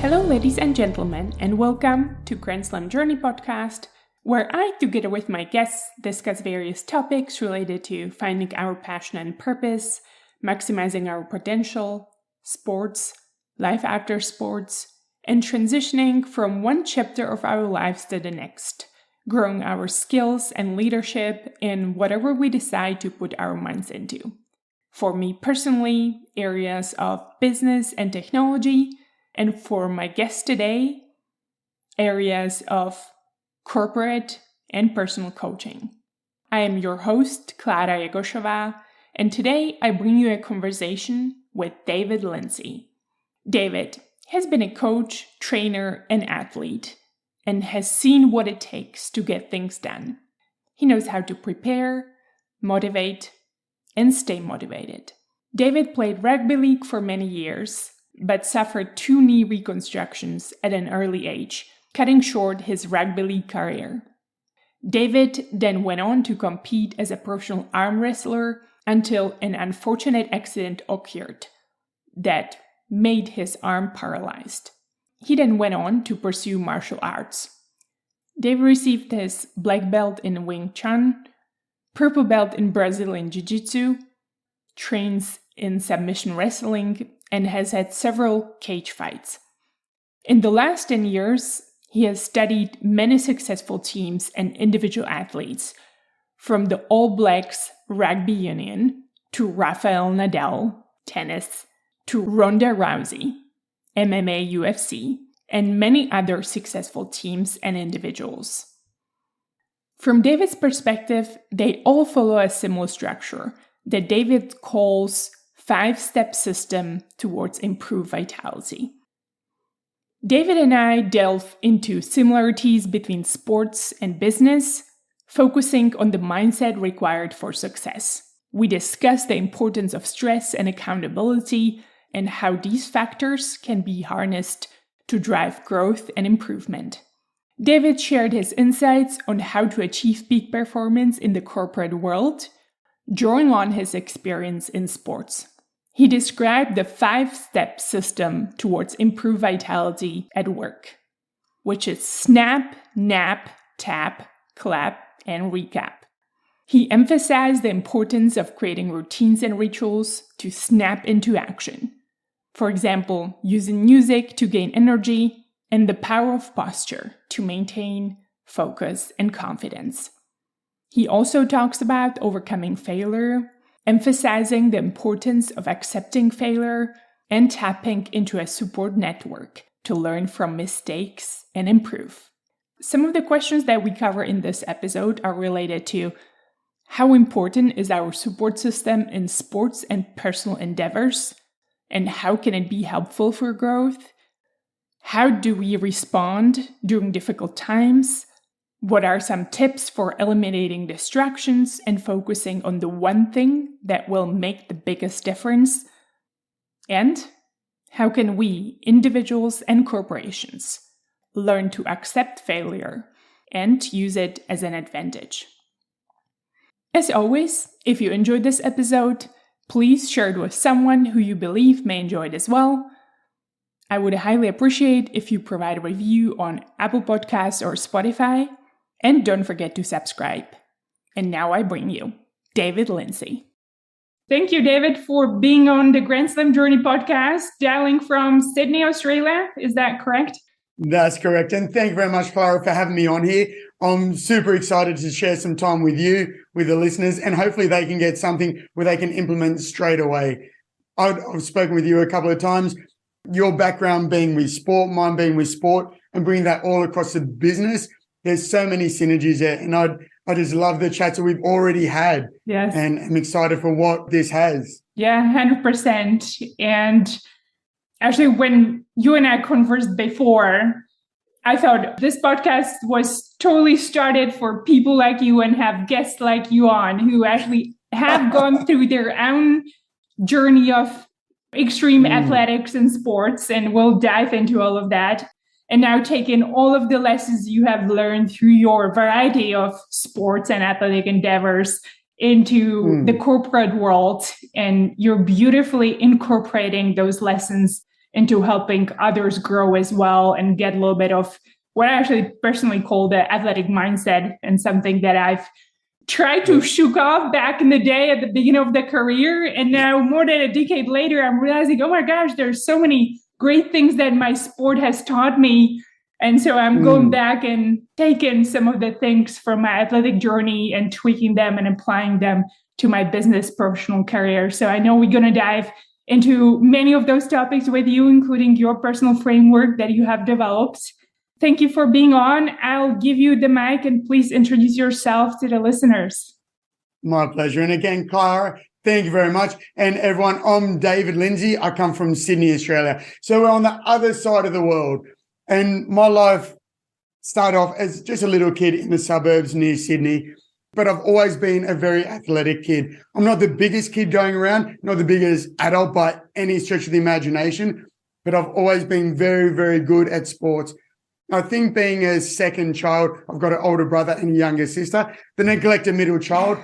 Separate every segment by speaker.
Speaker 1: Hello, ladies and gentlemen, and welcome to Grand Slam Journey podcast, where I, together with my guests, discuss various topics related to finding our passion and purpose, maximizing our potential, sports, life after sports, and transitioning from one chapter of our lives to the next, growing our skills and leadership in whatever we decide to put our minds into. For me personally, areas of business and technology, and for my guest today, areas of corporate and personal coaching. I am your host, Klára Jagošová, and today I bring you a conversation with David Lindsay. David has been a coach, trainer, and athlete, and has seen what it takes to get things done. He knows how to prepare, motivate, and stay motivated. David played rugby league for many years, but suffered 2 knee reconstructions at an early age, cutting short his rugby league career. David then went on to compete as a professional arm wrestler until an unfortunate accident occurred that made his arm paralyzed. He then went on to pursue martial arts. David received his black belt in Wing Chun, purple belt in Brazilian Jiu-Jitsu, trains in submission wrestling, and has had several cage fights. In the last 10 years, he has studied many successful teams and individual athletes, from the All Blacks Rugby Union to Rafael Nadal, tennis, to Ronda Rousey, MMA, UFC, and many other successful teams and individuals. From David's perspective, they all follow a similar structure that David calls 5-step system towards improved vitality. David and I delve into similarities between sports and business, focusing on the mindset required for success. We discuss the importance of stress and accountability and how these factors can be harnessed to drive growth and improvement. David shared his insights on how to achieve peak performance in the corporate world, drawing on his experience in sports. He described the 5-step system towards improved vitality at work, which is snap, nap, tap, clap, and recap. He emphasized the importance of creating routines and rituals to snap into action. For example, using music to gain energy and the power of posture to maintain focus and confidence. He also talks about overcoming failure, emphasizing the importance of accepting failure and tapping into a support network to learn from mistakes and improve. Some of the questions that we cover in this episode are related to how important is our support system in sports and personal endeavors, and how can it be helpful for growth? How do we respond during difficult times? What are some tips for eliminating distractions and focusing on the one thing that will make the biggest difference? And how can we, individuals and corporations, learn to accept failure and use it as an advantage? As always, if you enjoyed this episode, please share it with someone who you believe may enjoy it as well. I would highly appreciate if you provide a review on Apple Podcasts or Spotify. And don't forget to subscribe. And now I bring you David Lindsay. Thank you, David, for being on the Grand Slam Journey podcast, dialing from Sydney, Australia. Is that correct?
Speaker 2: That's correct. And thank you very much, Klára, for having me on here. I'm super excited to share some time with you, with the listeners, and hopefully they can get something where they can implement straight away. I've spoken with you a couple of times. Your background being with sport, mine being with sport, and bringing that all across the business. There's so many synergies there, and I just love the chats that we've already had.
Speaker 1: Yes.
Speaker 2: And I'm excited for what this has.
Speaker 1: Yeah, 100%. And actually, when you and I conversed before, I thought this podcast was totally started for people like you and have guests like you on who actually have gone through their own journey of extreme athletics and sports, and we'll dive into all of that. And now taking all of the lessons you have learned through your variety of sports and athletic endeavors into the corporate world, and you're beautifully incorporating those lessons into helping others grow as well and get a little bit of what I actually personally call the athletic mindset, and something that I've tried to shook off back in the day at the beginning of the career. And now more than a decade later, I'm realizing, oh my gosh, there's so many great things that my sport has taught me. And so I'm going back and taking some of the things from my athletic journey and tweaking them and applying them to my business professional career. So I know we're going to dive into many of those topics with you, including your personal framework that you have developed. Thank you for being on. I'll give you the mic and please introduce yourself to the listeners.
Speaker 2: My pleasure. And again, Clara, thank you very much. And everyone, I'm David Lindsay. I come from Sydney, Australia. So we're on the other side of the world. And my life started off as just a little kid in the suburbs near Sydney. But I've always been a very athletic kid. I'm not the biggest kid going around, not the biggest adult by any stretch of the imagination, but I've always been very, very good at sports. I think being a second child, I've got an older brother and a younger sister, the neglected middle child.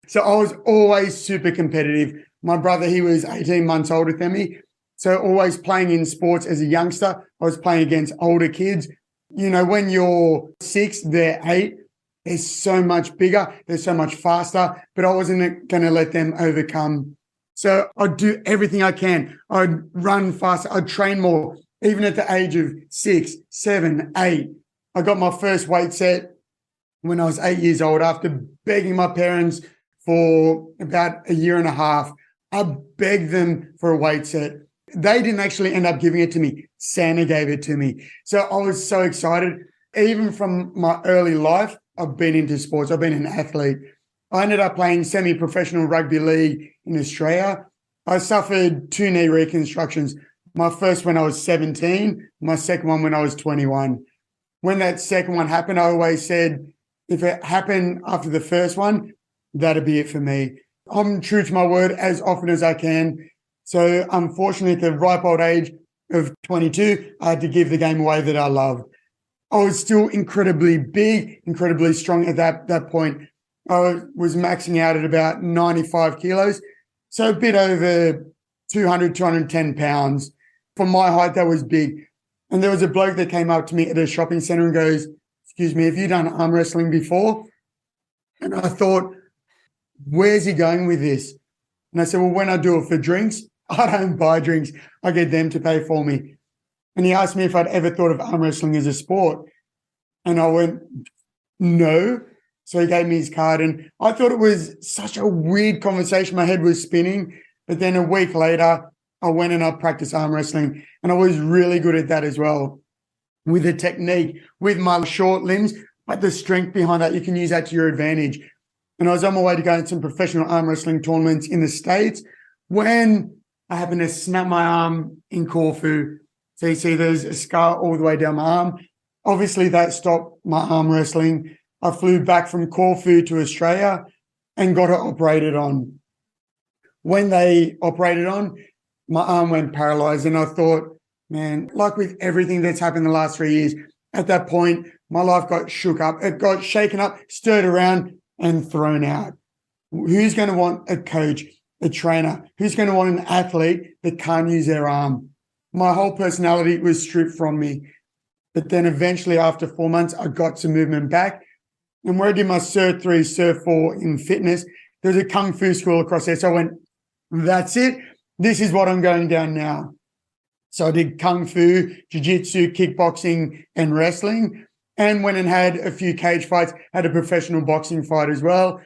Speaker 2: So I was always super competitive. My brother, he was 18 months older than me. So always playing in sports as a youngster, I was playing against older kids. You know, when you're 6, they're 8, they're so much bigger, they're so much faster, but I wasn't going to let them overcome. So I'd do everything I can. I'd run faster, I'd train more. Even at the age of 6, 7, 8, I got my first weight set when I was 8 years old after begging my parents for about a year and a half. I begged them for a weight set. They didn't actually end up giving it to me. Santa gave it to me. So I was so excited. Even from my early life, I've been into sports. I've been an athlete. I ended up playing semi-professional rugby league in Australia. I suffered 2 knee reconstructions. My first when I was 17, my second one when I was 21. When that second one happened, I always said, if it happened after the first one, that'd be it for me. I'm true to my word as often as I can. So unfortunately, at the ripe old age of 22, I had to give the game away that I loved. I was still incredibly big, incredibly strong at that point. I was maxing out at about 95 kilos, so a bit over 200, 210 pounds. For my height, that was big. And there was a bloke that came up to me at a shopping center and goes, excuse me, have you done arm wrestling before? And I thought, where's he going with this? And I said, well, when I do it for drinks, I don't buy drinks. I get them to pay for me. And he asked me if I'd ever thought of arm wrestling as a sport. And I went, no. So he gave me his card. And I thought it was such a weird conversation. My head was spinning. But then a week later, I went and I practiced arm wrestling. And I was really good at that as well. With the technique, with my short limbs, but the strength behind that, you can use that to your advantage. And I was on my way to go to some professional arm wrestling tournaments in the States when I happened to snap my arm in Corfu. So you see there's a scar all the way down my arm. Obviously, that stopped my arm wrestling. I flew back from Corfu to Australia and got it operated on. When they operated on, my arm went paralized. And I thought, man, like with everything that's happened in the last 3 years, at that point, my life got shook up. It got shaken up, stirred around, and thrown out. Who's going to want a coach, a trainer? Who's going to want an athlete that can't use their arm? My whole personality was stripped from me. But then eventually, after 4 months, I got some movement back. And where I did my Cert 3, Cert 4 in fitness, there's a Kung Fu school across there. So I went, that's it. This is what I'm going down now. So I did Kung Fu, Jiu-Jitsu, kickboxing, and wrestling. And went and had a few cage fights, had a professional boxing fight as well.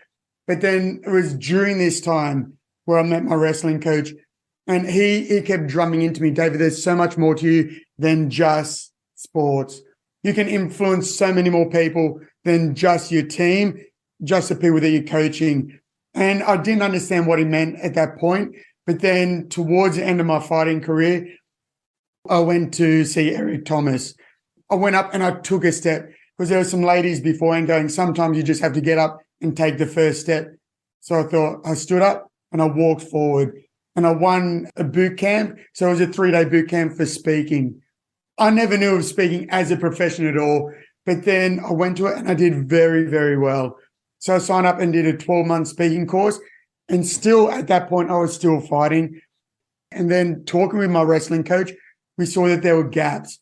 Speaker 2: But then it was during this time where I met my wrestling coach. And he kept drumming into me, David, there's so much more to you than just sports. You can influence so many more people than just your team, just the people that you're coaching. And I didn't understand what he meant at that point. But then towards the end of my fighting career, I went to see Eric Thomas. I went up and I took a step because there were some ladies beforehand going, sometimes you just have to get up and take the first step. So I thought I stood up and I walked forward and I won a boot camp. So it was a 3-day boot camp for speaking. I never knew of speaking as a profession at all, but then I went to it and I did very, very well. So I signed up and did a 12-month speaking course. And still at that point, I was still fighting. And then talking with my wrestling coach, we saw that there were gaps,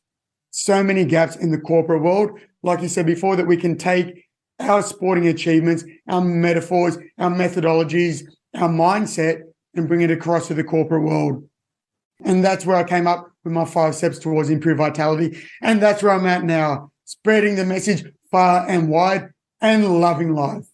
Speaker 2: so many gaps in the corporate world. Like you said before, that we can take our sporting achievements, our metaphors, our methodologies, our mindset, and bring it across to the corporate world. And that's where I came up with my 5 steps towards improved vitality. And that's where I'm at now, spreading the message far and wide and loving life.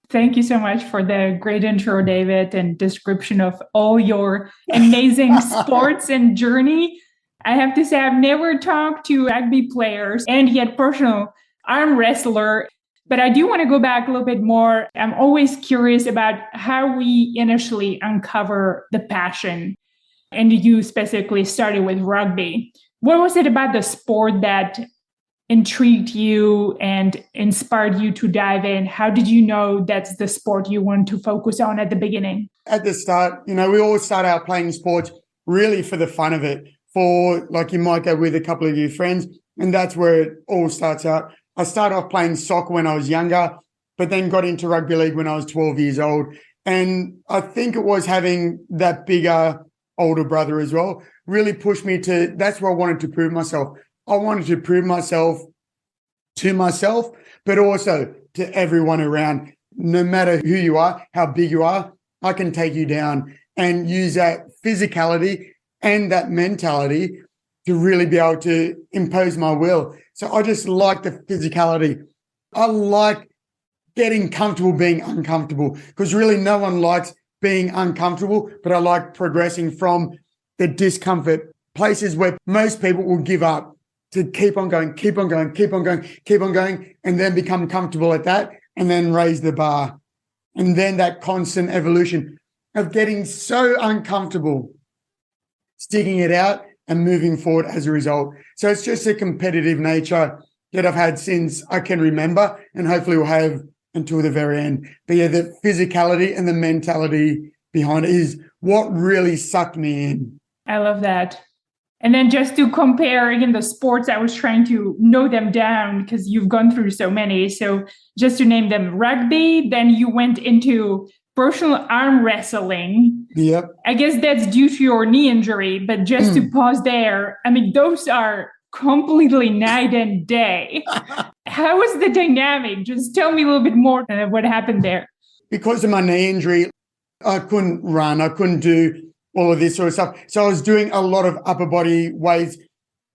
Speaker 1: Thank you so much for the great intro, David, and description of all your amazing sports and journey. I have to say, I've never talked to rugby players and yet personal arm wrestler, but I do want to go back a little bit more. I'm always curious about how we initially uncover the passion. And you specifically started with rugby. What was it about the sport that intrigued you and inspired you to dive in? How did you know that's the sport you want to focus on at the beginning?
Speaker 2: At the start, we always start out playing sports really for the fun of it. For like you might go with a couple of your friends, and that's where it all starts out. I started off playing soccer when I was younger, but then got into rugby league when I was 12 years old. And I think it was having that bigger older brother as well really pushed me to, that's where I wanted to prove myself. I wanted to prove myself to myself, but also to everyone around. No matter who you are, how big you are, I can take you down, and use that physicality and that mentality to really be able to impose my will. So I just like the physicality. I like getting comfortable being uncomfortable, because really no one likes being uncomfortable, but I like progressing from the discomfort, places where most people will give up, to keep on going, and then become comfortable at that, and then raise the bar. And then that constant evolution of getting so uncomfortable, sticking it out and moving forward as a result. So it's just a competitive nature that I've had since I can remember, and hopefully will have until the very end. But yeah, the physicality and the mentality behind it is what really sucked me in.
Speaker 1: I love that. And then just to compare again the sports, I was trying to note them down because you've gone through so many. So just to name them: rugby, then you went into personal arm wrestling.
Speaker 2: Yep.
Speaker 1: I guess that's due to your knee injury, but just to pause there, I mean, those are completely night and day. How was the dynamic? Just tell me a little bit more of what happened there.
Speaker 2: Because of my knee injury, I couldn't run. I couldn't do all of this sort of stuff. So I was doing a lot of upper body weights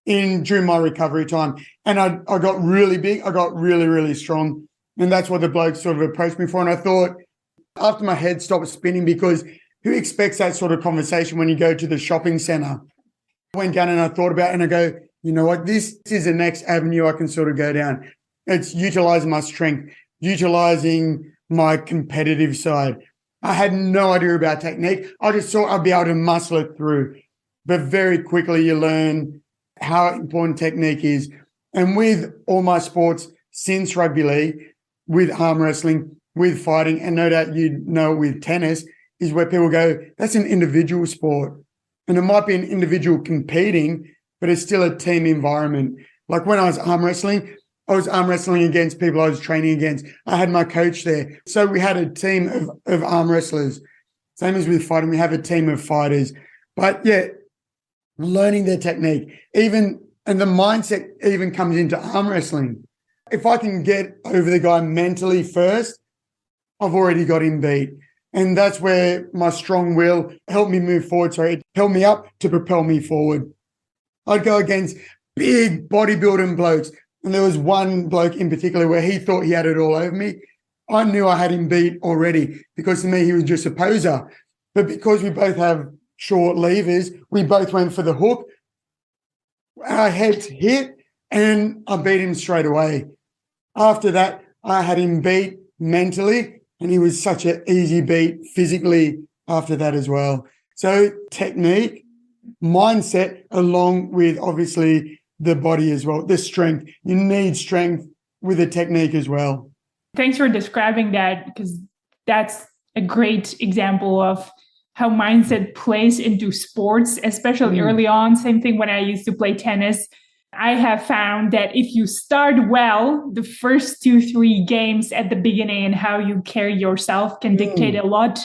Speaker 2: during my recovery time. And I got really big. I got really, really strong. And that's what the bloke sort of approached me for. And I thought, after my head stopped spinning, because who expects that sort of conversation when you go to the shopping center? I went down and I thought about it, and I go, you know what, this is the next avenue I can sort of go down. It's utilizing my strength, utilizing my competitive side. I had no idea about technique. I just thought I'd be able to muscle it through. But very quickly you learn how important technique is. And with all my sports since rugby league, with arm wrestling, with fighting, and no doubt you know with tennis, is where people go, that's an individual sport. And it might be an individual competing, but it's still a team environment. Like when I was arm wrestling against people I was training against. I had my coach there. So we had a team of arm wrestlers. Same as with fighting, we have a team of fighters. But yeah, learning their technique, and the mindset even comes into arm wrestling. If I can get over the guy mentally first, I've already got him beat. And that's where my strong will helped me move forward. It held me up to propel me forward. I'd go against big bodybuilding blokes. And there was one bloke in particular where he thought he had it all over me. I knew I had him beat already, because to me, he was just a poser. But because we both have short levers, we both went for the hook. Our heads hit and I beat him straight away. After that, I had him beat mentally, and he was such an easy beat physically after that as well. So technique, mindset, along with obviously the body as well, the strength. You need strength with the technique as well.
Speaker 1: Thanks for describing that, because that's a great example of how mindset plays into sports, especially early on. Same thing when I used to play tennis. I have found that if you start well, the first 2-3 games at the beginning and how you carry yourself can dictate a lot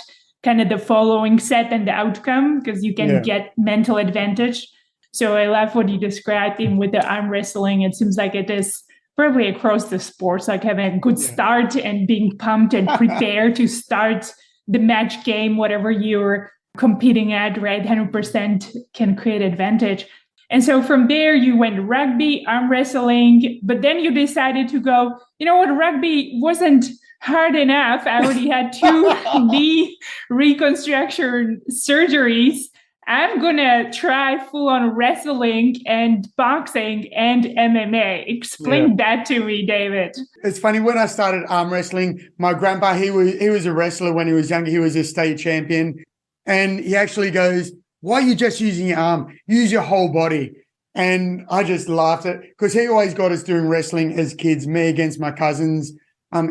Speaker 1: kind of the following set and the outcome, because you can get mental advantage. So I love what you described in with the arm wrestling. It seems like it is probably across the sports, like having a good start and being pumped and prepared to start the match game, whatever you're competing at, right? 100% can create advantage. And so from there, you went rugby, arm wrestling, but then you decided to go, you know what, rugby wasn't hard enough. I already had 2 knee reconstruction surgeries. I'm going to try full-on wrestling and boxing and MMA. Explain that to me, David.
Speaker 2: It's funny, when I started arm wrestling, my grandpa, he was a wrestler when he was younger. He was a state champion. And he actually goes, why are you just using your arm? Use your whole body. And I just laughed at it because he always got us doing wrestling as kids, me against my cousins.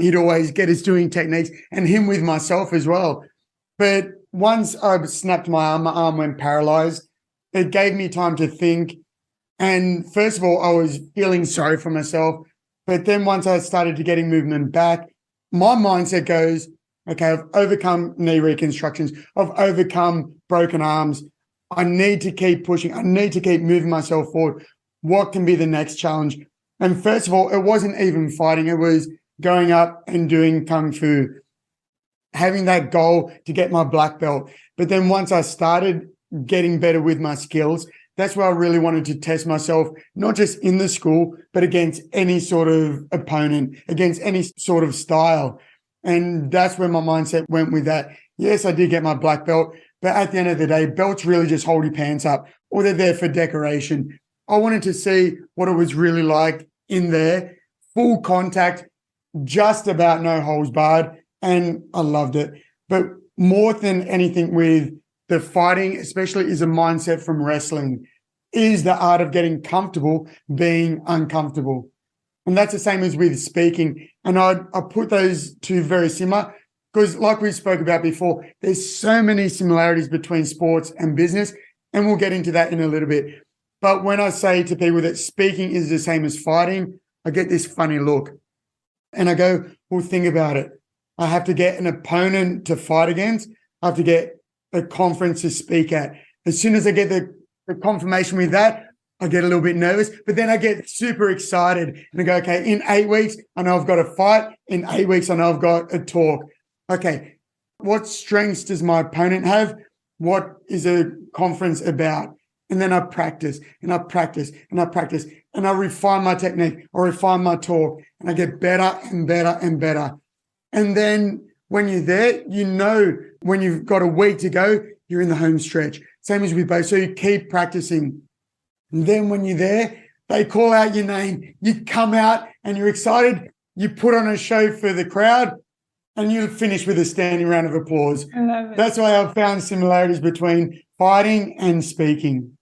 Speaker 2: He'd always get us doing techniques and him with myself as well. But once I snapped my arm went paralyzed. It gave me time to think. And first of all, I was feeling sorry for myself. But then once I started to getting movement back, my mindset goes, okay, I've overcome knee reconstructions. I've overcome broken arms. I need to keep pushing. I need to keep moving myself forward. What can be the next challenge? And first of all, it wasn't even fighting. It was going up and doing Kung Fu, having that goal to get my black belt. But then once I started getting better with my skills, that's where I really wanted to test myself, not just in the school, but against any sort of opponent, against any sort of style. And that's where my mindset went with that. Yes, I did get my black belt, but at the end of the day, belts really just hold your pants up, or they're there for decoration. I wanted to see what it was really like in there, full contact, just about no holds barred, and I loved it. But more than anything with the fighting, especially, is a mindset from wrestling, is the art of getting comfortable being uncomfortable. And that's the same as with speaking. And I put those two very similar because, like we spoke about before, there's so many similarities between sports and business, and we'll get into that in a little bit. But when I say to people that speaking is the same as fighting, I get this funny look. And I go, well, think about it. I have to get an opponent to fight against. I have to get a conference to speak at. As soon as I get the confirmation with that, I get a little bit nervous, but then I get super excited and I go, okay, in 8 weeks, I know I've got a fight. In 8 weeks, I know I've got a talk. Okay, what strengths does my opponent have? What is a conference about? And then I practice and I practice and I practice and I refine my technique or refine my talk and I get better and better and better. And then when you're there, you know when you've got a week to go, you're in the home stretch. Same as with both. So you keep practicing. And then when you're there, they call out your name. You come out and you're excited. You put on a show for the crowd and you finish with a standing round of applause.
Speaker 1: I love it.
Speaker 2: That's why I've found similarities between fighting and speaking.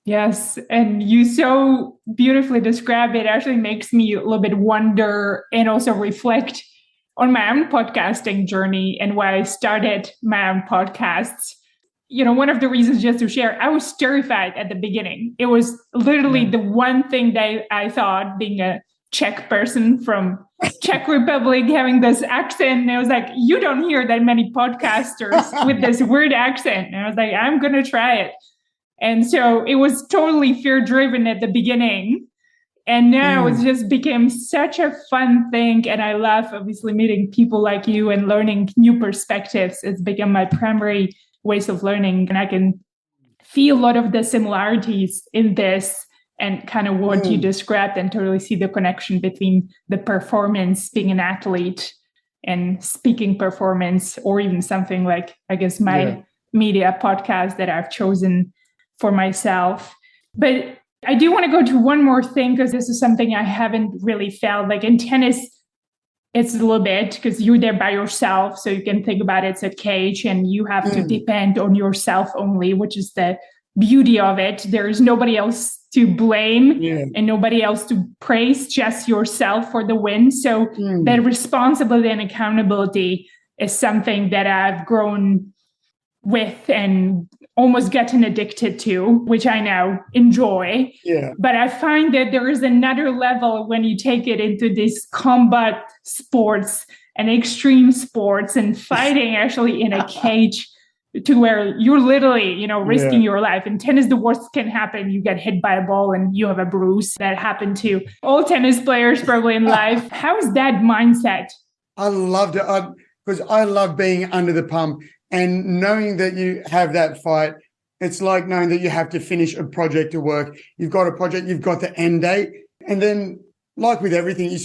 Speaker 1: Yes, and you so beautifully describe it. Actually makes me a little bit wonder and also reflect on my own podcasting journey and why I started my own podcasts. You know, one of the reasons, just to share, I was terrified at the beginning. It was literally the one thing that I thought, being a Czech person from Czech Republic, having this accent, and I was like, you don't hear that many podcasters with this weird accent. And I was like, I'm going to try it. And so it was totally fear-driven at the beginning. And now it just became such a fun thing. And I love, obviously, meeting people like you and learning new perspectives. It's become my primary ways of learning. And I can feel a lot of the similarities in this and kind of what you described, and totally see the connection between the performance, being an athlete, and speaking performance, or even something like, I guess, my media podcast that I've chosen for myself. But I do want to go to one more thing, because this is something I haven't really felt. Like in tennis, it's a little bit, because you're there by yourself. So you can think about it, it's a cage and you have to depend on yourself only, which is the beauty of it. There is nobody else to blame and nobody else to praise, just yourself for the win. So that responsibility and accountability is something that I've grown with and almost gotten addicted to, which I now enjoy. But I find that there is another level when you take it into these combat sports and extreme sports and fighting actually in a cage. to where you're literally, risking
Speaker 2: Yeah.
Speaker 1: your life. In tennis, the worst can happen. You get hit by a ball and you have a bruise. That happened to all tennis players probably in life. How is that mindset?
Speaker 2: I loved it because I love being under the pump and knowing that you have that fight. It's like knowing that you have to finish a project of work. You've got a project, you've got the end date. And then, like with everything, you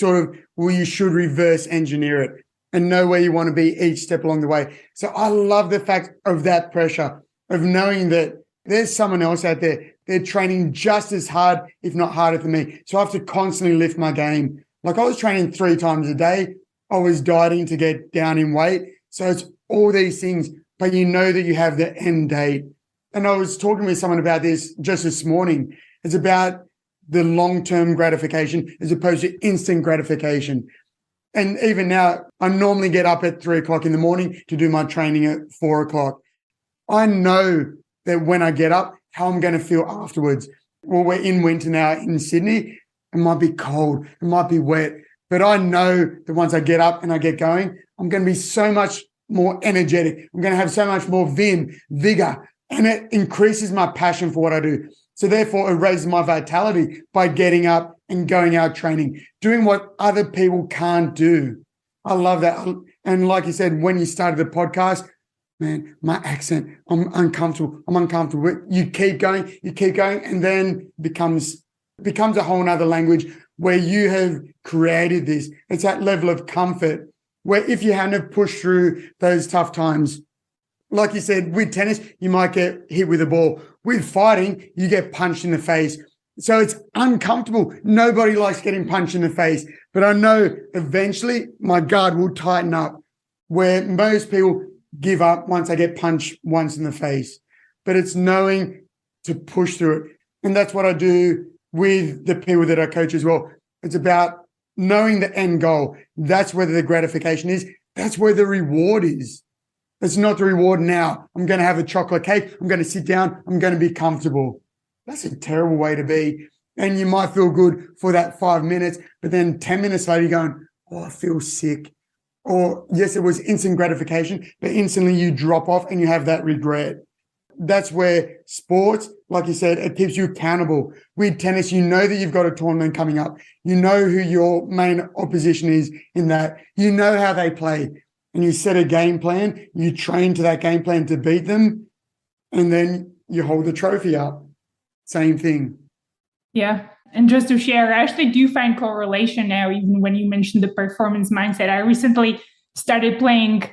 Speaker 2: should reverse engineer it and know where you want to be each step along the way. So I love the fact of that pressure, of knowing that there's someone else out there. They're training just as hard, if not harder than me. So I have to constantly lift my game. Like I was training 3 times a day. I was dieting to get down in weight. So it's all these things, but you know that you have the end date. And I was talking with someone about this just this morning. It's about the long-term gratification as opposed to instant gratification. And even now, I normally get up at 3:00 in the morning to do my training at 4:00. I know that when I get up, how I'm going to feel afterwards. Well, we're in winter now in Sydney. It might be cold. It might be wet. But I know that once I get up and I get going, I'm going to be so much more energetic. I'm going to have so much more vigor, and it increases my passion for what I do. So therefore, it raises my vitality by getting up and going out training, doing what other people can't do. I love that. And like you said, when you started the podcast, man, my accent, I'm uncomfortable. You keep going, and then becomes a whole nother language where you have created this. It's that level of comfort where if you hadn't have pushed through those tough times, like you said, with tennis, you might get hit with a ball. With fighting, you get punched in the face. So it's uncomfortable. Nobody likes getting punched in the face. But I know eventually my guard will tighten up, where most people give up once they get punched once in the face. But it's knowing to push through it. And that's what I do with the people that I coach as well. It's about knowing the end goal. That's where the gratification is. That's where the reward is. It's not the reward now. I'm going to have a chocolate cake. I'm going to sit down. I'm going to be comfortable. That's a terrible way to be. And you might feel good for that 5 minutes, but then 10 minutes later you're going, oh, I feel sick. Or yes, it was instant gratification, but instantly you drop off and you have that regret. That's where sports, like you said, it keeps you accountable. With tennis, you know that you've got a tournament coming up. You know who your main opposition is in that. You know how they play. And you set a game plan, you train to that game plan to beat them, and then you hold the trophy up. Same thing.
Speaker 1: Yeah. And just to share, I actually do find correlation now, even when you mentioned the performance mindset. I recently started playing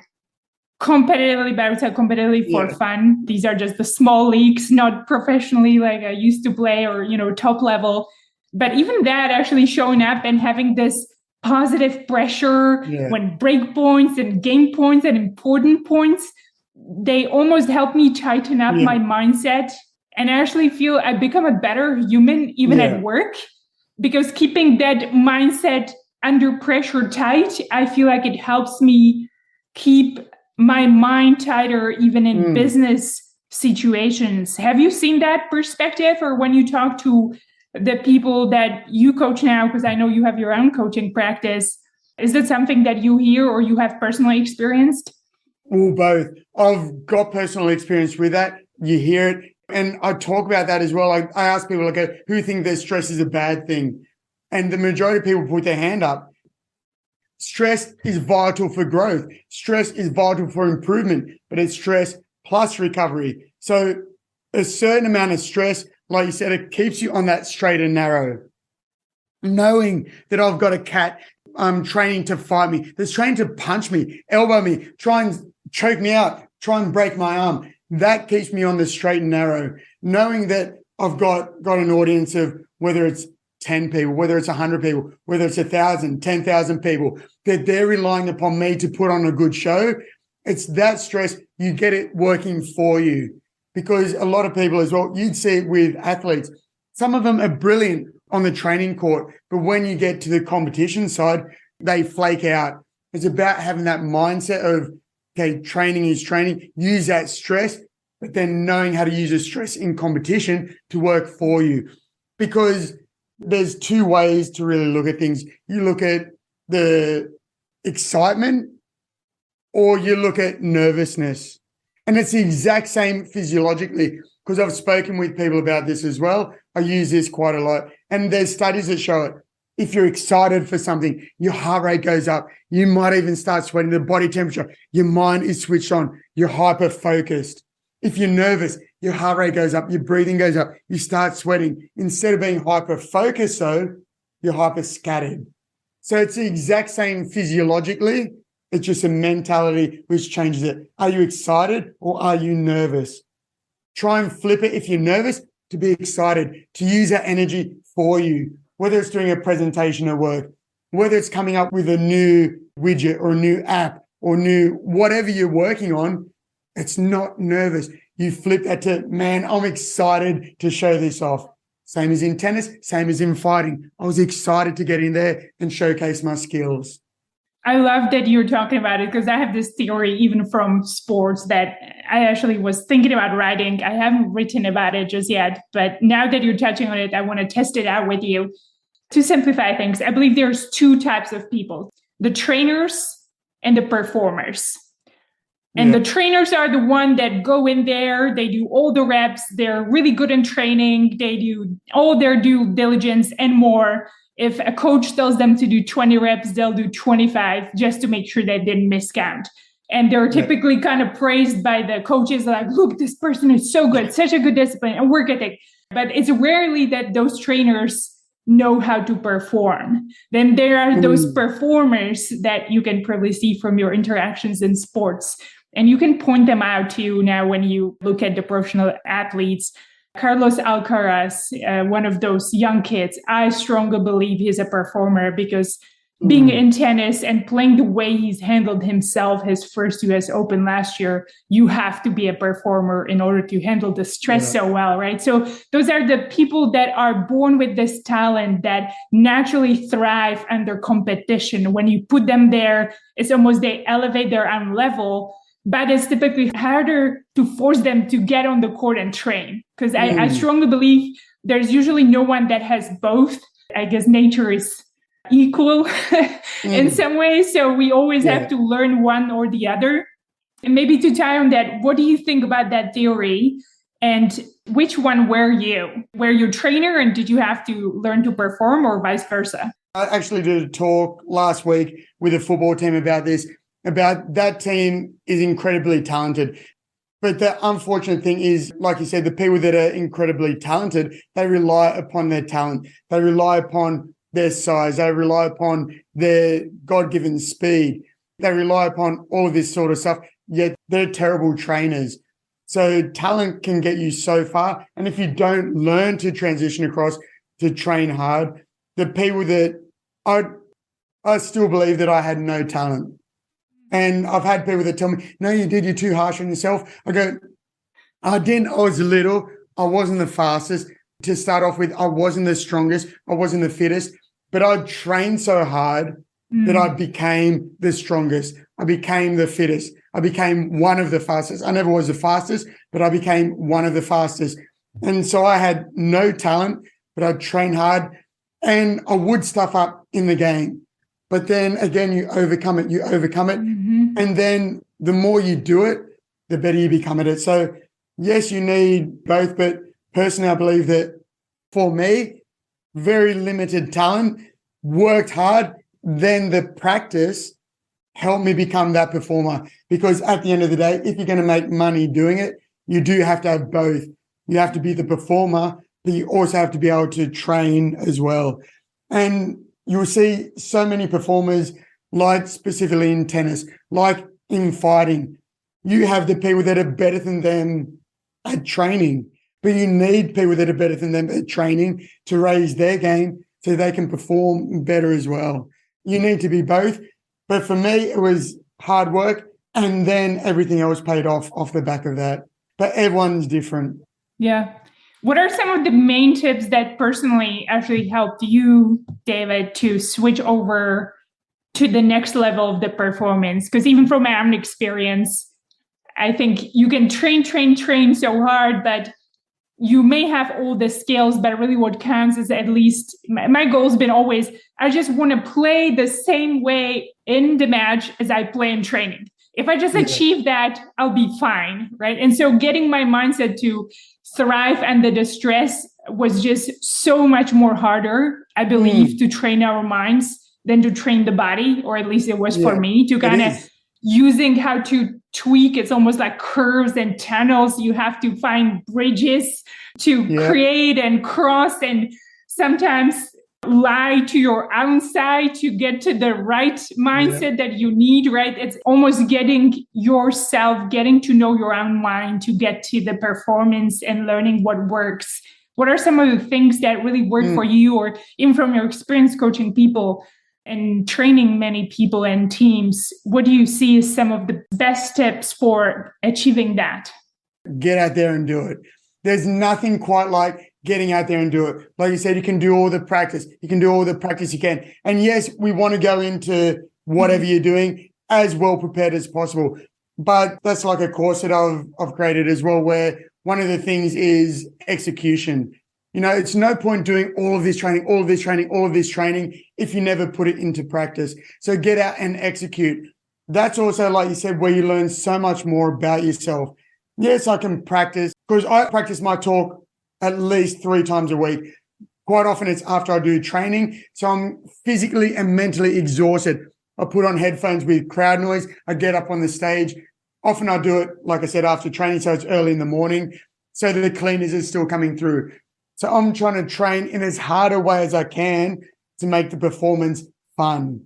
Speaker 1: competitively, but I would say competitively for fun. These are just the small leagues, not professionally like I used to play or, top level. But even that actually showing up and having this positive pressure when break points and game points and important points, they almost help me tighten up my mindset. And I actually feel I become a better human even at work, because keeping that mindset under pressure tight, I feel like it helps me keep my mind tighter even in business situations. Have you seen that perspective, or when you talk to the people that you coach now, because I know you have your own coaching practice, is that something that you hear or you have personally experienced?
Speaker 2: Well, both. I've got personal experience with that. You hear it. And I talk about that as well. I ask people, who think that stress is a bad thing? And the majority of people put their hand up. Stress is vital for growth. Stress is vital for improvement, but it's stress plus recovery. So a certain amount of stress, like you said, it keeps you on that straight and narrow. Knowing that I've got a cat training to fight me, that's training to punch me, elbow me, try and choke me out, try and break my arm. That keeps me on the straight and narrow. Knowing that I've got an audience of whether it's 10 people, whether it's 100 people, whether it's 1,000, 10,000 people, that they're relying upon me to put on a good show. It's that stress. You get it working for you. Because a lot of people as well, you'd see it with athletes. Some of them are brilliant on the training court, but when you get to the competition side, they flake out. It's about having that mindset of, okay, training is training, use that stress, but then knowing how to use the stress in competition to work for you. Because there's 2 ways to really look at things. You look at the excitement or you look at nervousness. And it's the exact same physiologically, because I've spoken with people about this as well. I use this quite a lot. And there's studies that show it. If you're excited for something, your heart rate goes up. You might even start sweating, the body temperature. Your mind is switched on. You're hyper-focused. If you're nervous, your heart rate goes up. Your breathing goes up. You start sweating. Instead of being hyper-focused, though, you're hyper-scattered. So it's the exact same physiologically. It's just a mentality which changes it. Are you excited or are you nervous? Try and flip it if you're nervous to be excited, to use that energy for you. Whether it's doing a presentation at work, whether it's coming up with a new widget or a new app or new whatever you're working on, it's not nervous. You flip that to, man, I'm excited to show this off. Same as in tennis, same as in fighting. I was excited to get in there and showcase my skills.
Speaker 1: I love that you're talking about it, because I have this theory even from sports that I actually was thinking about writing. I haven't written about it just yet, but now that you're touching on it, I want to test it out with you. To simplify things, I believe there's two types of people, the trainers and the performers. And the trainers are the one that go in there, they do all the reps, they're really good in training, they do all their due diligence and more. If a coach tells them to do 20 reps, they'll do 25 just to make sure they didn't miscount. And they're typically kind of praised by the coaches, like, look, this person is so good, such a good discipline and work ethic. But it's rarely that those trainers know how to perform. Then there are those performers that you can probably see from your interactions in sports. And you can point them out to you now when you look at the professional athletes. Carlos Alcaraz, one of those young kids, I strongly believe he's a performer, because being in tennis and playing the way he's handled himself his first US Open last year, you have to be a performer in order to handle the stress so well, right? So those are the people that are born with this talent that naturally thrive under competition. When you put them there, it's almost they elevate their own level. But it's typically harder to force them to get on the court and train, because I strongly believe there's usually no one that has both. I guess nature is equal in some ways. So we always have to learn one or the other. And maybe to tie on that, what do you think about that theory? And which one were you? Were you a trainer and did you have to learn to perform, or vice versa?
Speaker 2: I actually did a talk last week with a football team about this. About that team is incredibly talented. But the unfortunate thing is, like you said, the people that are incredibly talented, they rely upon their talent. They rely upon their size. They rely upon their God-given speed. They rely upon all of this sort of stuff, yet they're terrible trainers. So talent can get you so far. And if you don't learn to transition across to train hard, the people that I still believe that I had no talent. And I've had people that tell me, no, you did, you're too harsh on yourself. I go, I didn't, I was little, I wasn't the fastest. To start off with, I wasn't the strongest, I wasn't the fittest, but I trained so hard that I became the strongest. I became the fittest. I became one of the fastest. I never was the fastest, but I became one of the fastest. And so I had no talent, but I trained hard and I would stuff up in the game. But then again, you overcome it. And then the more you do it, the better you become at it. So yes, you need both. But personally, I believe that for me, very limited talent, worked hard, then the practice helped me become that performer. Because at the end of the day, if you're going to make money doing it, you do have to have both. You have to be the performer, but you also have to be able to train as well. And you'll see so many performers, like specifically in tennis, like in fighting. You have the people that are better than them at training, but you need people that are better than them at training to raise their game so they can perform better as well. You need to be both. But for me, it was hard work, and then everything else paid off the back of that. But everyone's different.
Speaker 1: Yeah. What are some of the main tips that personally actually helped you, David, to switch over to the next level of the performance? Because even from my own experience, I think you can train so hard, but you may have all the skills, but really what counts is at least, my goal has been always, I just want to play the same way in the match as I play in training. if I just achieve that, I'll be fine, right? And so getting my mindset to thrive under the stress was just so much more harder, I believe, to train our minds than to train the body, or at least it was for me, to kind of using how to tweak. It's almost like curves and tunnels. You have to find bridges to create and cross, and sometimes lie to your own side to get to the right mindset that you need, right? It's almost getting to know your own mind to get to the performance and learning what works. What are some of the things that really work for you, or even from your experience coaching people and training many people and teams? What do you see as some of the best tips for achieving that?
Speaker 2: Get out there and do it. There's nothing quite like getting out there and do it. Like you said, you can do all the practice. You can do all the practice you can. And yes, we want to go into whatever you're doing as well prepared as possible. But that's like a course that I've created as well, where one of the things is execution. You know, it's no point doing all of this training if you never put it into practice. So get out and execute. That's also, like you said, where you learn so much more about yourself. Yes, I can practice, because I practice my talk at least 3 times a week. Quite often it's after I do training. So I'm physically and mentally exhausted. I put on headphones with crowd noise. I get up on the stage. Often I do it, like I said, after training. So it's early in the morning. So that the cleaners are still coming through. So I'm trying to train in as hard a way as I can to make the performance fun.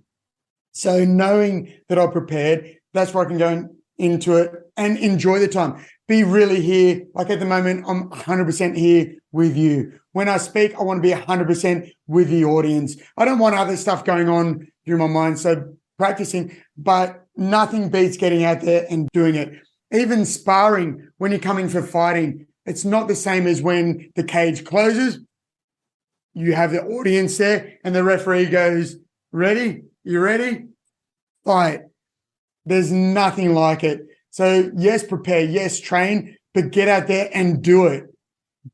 Speaker 2: So knowing that I'm prepared, that's where I can go into it and enjoy the time. Be really here. Like at the moment, I'm 100% here with you. When I speak, I want to be 100% with the audience. I don't want other stuff going on through my mind. So practicing, but nothing beats getting out there and doing it. Even sparring, when you're coming for fighting, it's not the same as when the cage closes. You have the audience there and the referee goes, ready? You ready? Fight. There's nothing like it. So yes, prepare, yes, train, but get out there and do it.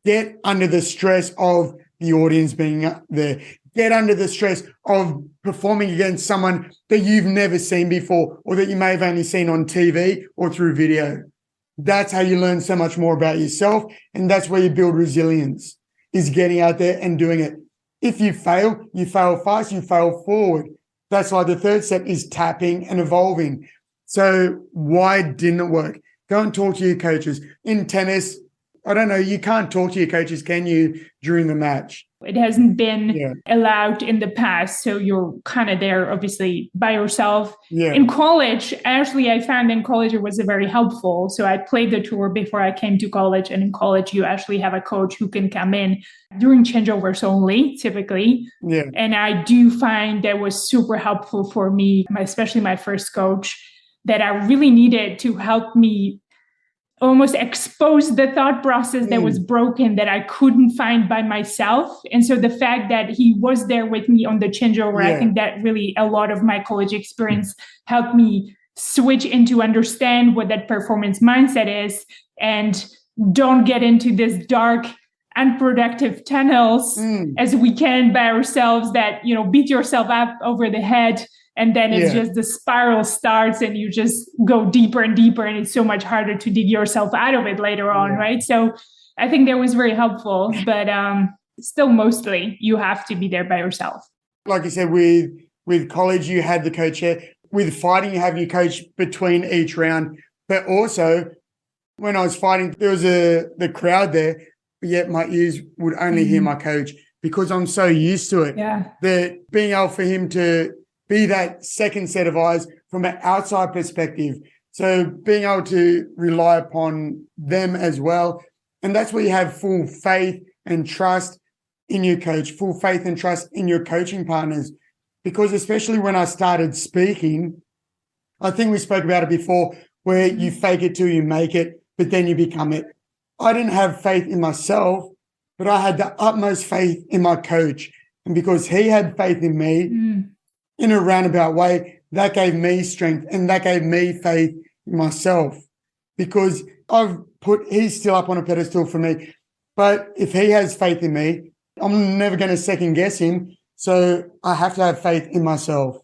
Speaker 2: Get under the stress of the audience being there. Get under the stress of performing against someone that you've never seen before, or that you may have only seen on TV or through video. That's how you learn so much more about yourself. And that's where you build resilience, is getting out there and doing it. If you fail fast, you fail forward. That's like the third step, is tapping and evolving. So why didn't it work? Go and talk to your coaches. In tennis, I don't know, you can't talk to your coaches, can you, during the match?
Speaker 1: It hasn't been allowed in the past. So you're kind of there, obviously, by yourself. Yeah. In college, actually, I found in college it was very helpful. So I played the tour before I came to college. And in college, you actually have a coach who can come in during changeovers only, typically. Yeah. And I do find that was super helpful for me, especially my first coach, that I really needed to help me almost expose the thought process that was broken, that I couldn't find by myself. And so the fact that he was there with me on the changeover, I think that really a lot of my college experience helped me switch into understand what that performance mindset is, and don't get into this dark, unproductive tunnels as we can by ourselves, that, you know, beat yourself up over the head. And then it's just the spiral starts and you just go deeper and deeper, and it's so much harder to dig yourself out of it later on, right? So I think that was very helpful, but still mostly you have to be there by yourself.
Speaker 2: Like you said, with college, you had the coach there. With fighting, you have your coach between each round. But also, when I was fighting, there was the crowd there, but yet my ears would only hear my coach, because I'm so used to it. Yeah. That being able for him to be that second set of eyes from an outside perspective. So being able to rely upon them as well. And that's where you have full faith and trust in your coach, full faith and trust in your coaching partners. Because especially when I started speaking, I think we spoke about it before, where you fake it till you make it, but then you become it. I didn't have faith in myself, but I had the utmost faith in my coach. And because he had faith in me, in a roundabout way, that gave me strength and that gave me faith in myself, because he's still up on a pedestal for me. But if he has faith in me, I'm never going to second guess him. So I have to have faith in myself.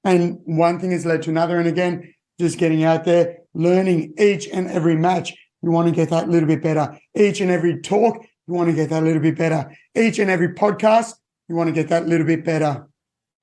Speaker 2: And one thing has led to another. And again, just getting out there, learning each and every match. You want to get that little bit better. Each and every talk, you want to get that little bit better. Each and every podcast, you want to get that little bit better.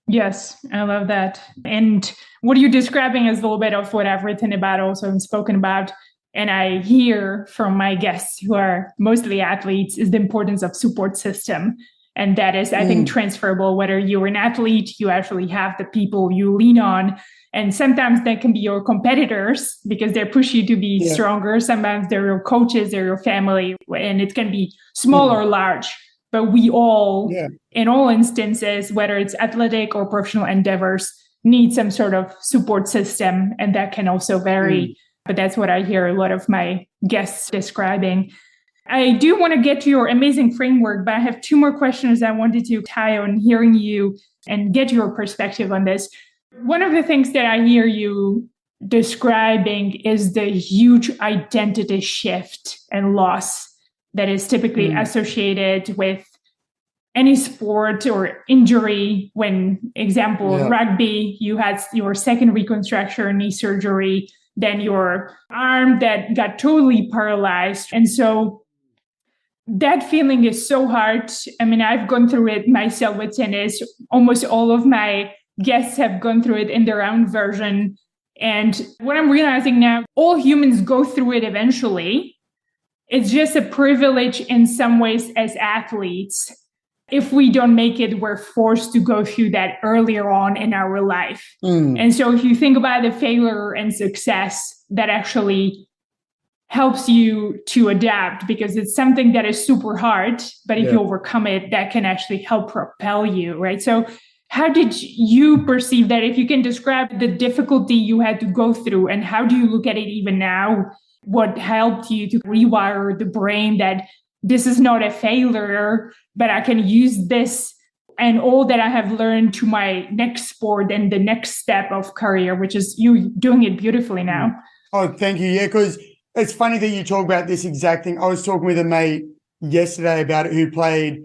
Speaker 1: Yes, I love that. And what you're describing is a little bit of what I've written about also and spoken about. And I hear from my guests who are mostly athletes is the importance of support system. And that is, I think, transferable. Whether you're an athlete, you actually have the people you lean on. And sometimes that can be your competitors because they push you to be stronger. Sometimes they're your coaches, they're your family, and it can be small or large. But we all, in all instances, whether it's athletic or professional endeavors, need some sort of support system. And that can also vary. But that's what I hear a lot of my guests describing. I do want to get to your amazing framework, but I have two more questions I wanted to tie on hearing you and get your perspective on this. One of the things that I hear you describing is the huge identity shift and loss that is typically associated with any sport or injury. When, example, rugby, you had your second reconstruction, knee surgery, then your arm that got totally paralyzed. And so that feeling is so hard. I mean, I've gone through it myself with tennis. Almost all of my guests have gone through it in their own version. And what I'm realizing now, all humans go through it eventually. It's just a privilege in some ways as athletes. If we don't make it, we're forced to go through that earlier on in our life. And so if you think about the failure and success, that actually helps you to adapt because it's something that is super hard. But if you overcome it, that can actually help propel you, right? So how did you perceive that? If you can describe the difficulty you had to go through and how do you look at it even now? What helped you to rewire the brain that this is not a failure, but I can use this and all that I have learned to my next sport and the next step of career, which is you doing it beautifully now.
Speaker 2: Oh, thank you. Yeah, because it's funny that you talk about this exact thing. I was talking with a mate yesterday about it who played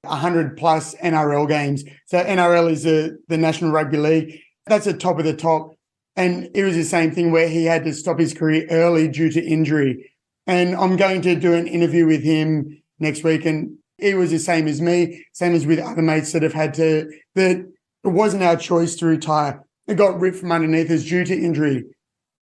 Speaker 2: 100 plus NRL games. So NRL is the National Rugby League. That's the top of the top. And it was the same thing where he had to stop his career early due to injury. And I'm going to do an interview with him next week. And it was the same as me, same as with other mates that have had to, that it wasn't our choice to retire. It got ripped from underneath us due to injury.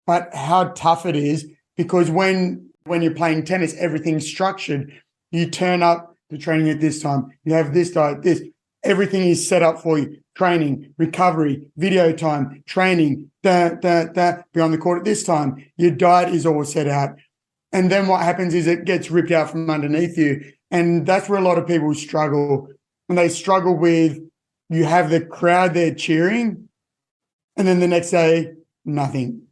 Speaker 2: But how tough it is, because when you're playing tennis, everything's structured. You turn up to training at this time. You have this diet, this. Everything is set up for you. Training, recovery, video time, training, be on the court at this time. Your diet is all set out. And then what happens is it gets ripped out from underneath you. And that's where a lot of people struggle. And they struggle with, you have the crowd there cheering, and then the next day, nothing.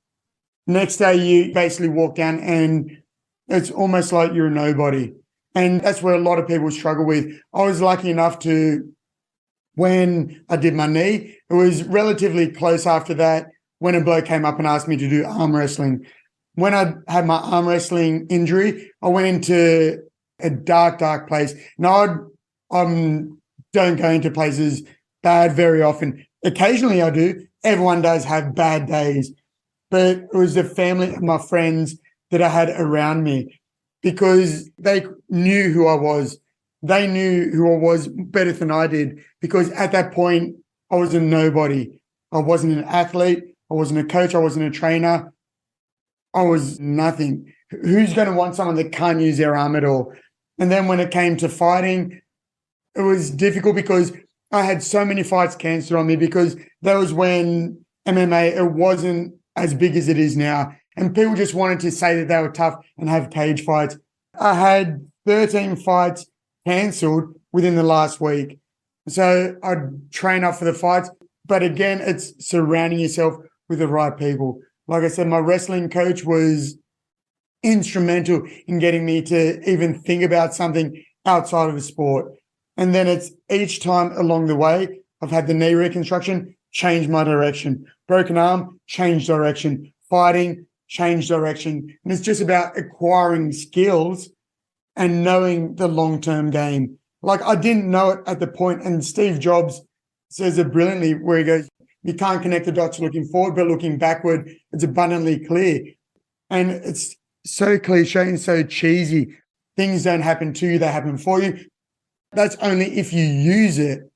Speaker 2: Next day, you basically walk down and it's almost like you're a nobody. And that's where a lot of people struggle with. I was lucky enough to, when I did my knee, it was relatively close after that when a bloke came up and asked me to do arm wrestling. When I had my arm wrestling injury, I went into a dark, dark place. Now, I don't go into places bad very often. Occasionally I do. Everyone does have bad days. But it was the family and my friends that I had around me because they knew who I was. They knew who I was better than I did because at that point, I was a nobody. I wasn't an athlete. I wasn't a coach. I wasn't a trainer. I was nothing. Who's going to want someone that can't use their arm at all? And then when it came to fighting, it was difficult because I had so many fights cancelled on me because that was when MMA, it wasn't as big as it is now. And people just wanted to say that they were tough and have cage fights. I had 13 fights cancelled within the last week. So I'd train up for the fights. But again, it's surrounding yourself with the right people. Like I said, my wrestling coach was instrumental in getting me to even think about something outside of the sport. And then it's each time along the way, I've had the knee reconstruction, change my direction. Broken arm, change direction. Fighting, change direction. And it's just about acquiring skills and knowing the long-term game. Like I didn't know it at the point, and Steve Jobs says it brilliantly where he goes, You can't connect the dots looking forward, but looking backward, it's abundantly clear. And it's so cliche and so cheesy. Things don't happen to you, they happen for you. That's only if you use it.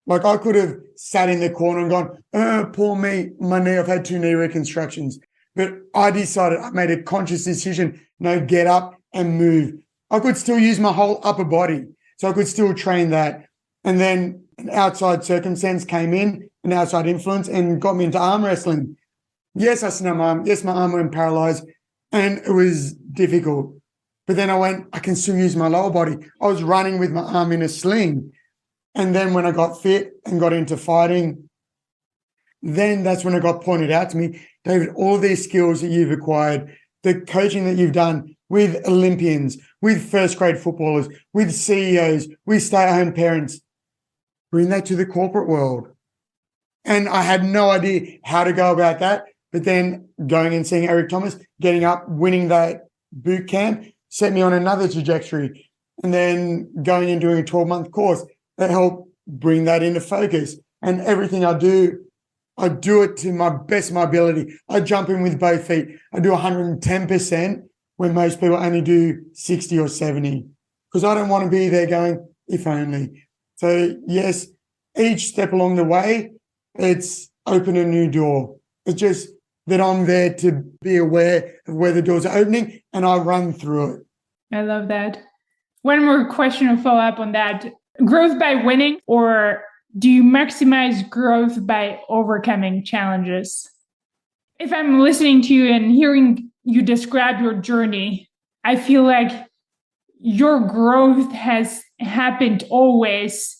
Speaker 2: Like I could have sat in the corner and gone, poor me, my knee, I've had 2 knee reconstructions. But I decided, I made a conscious decision, no, get up and move. I could still use my whole upper body. So I could still train that. And then an outside circumstance came in, an outside influence, and got me into arm wrestling. Yes, I snapped my arm. Yes, my arm went paralyzed. And it was difficult. But then I went, I can still use my lower body. I was running with my arm in a sling. And then when I got fit and got into fighting, then that's when it got pointed out to me, David, all these skills that you've acquired, the coaching that you've done with Olympians, with first grade footballers, with CEOs, with stay-at-home parents, bring that to the corporate world. And I had no idea how to go about that. But then going and seeing Eric Thomas, getting up, winning that boot camp, set me on another trajectory. And then going and doing a 12-month course that helped bring that into focus. And everything I do it to my best of my ability. I jump in with both feet. I do 110% when most people only do 60 or 70, because I don't want to be there going, if only. So yes, each step along the way, it's open a new door. It's just that I'm there to be aware of where the doors are opening and I run through it.
Speaker 1: I love that. One more question to follow up on that. Growth by winning, or do you maximize growth by overcoming challenges? If I'm listening to you and hearing you describe your journey, I feel like your growth has happened always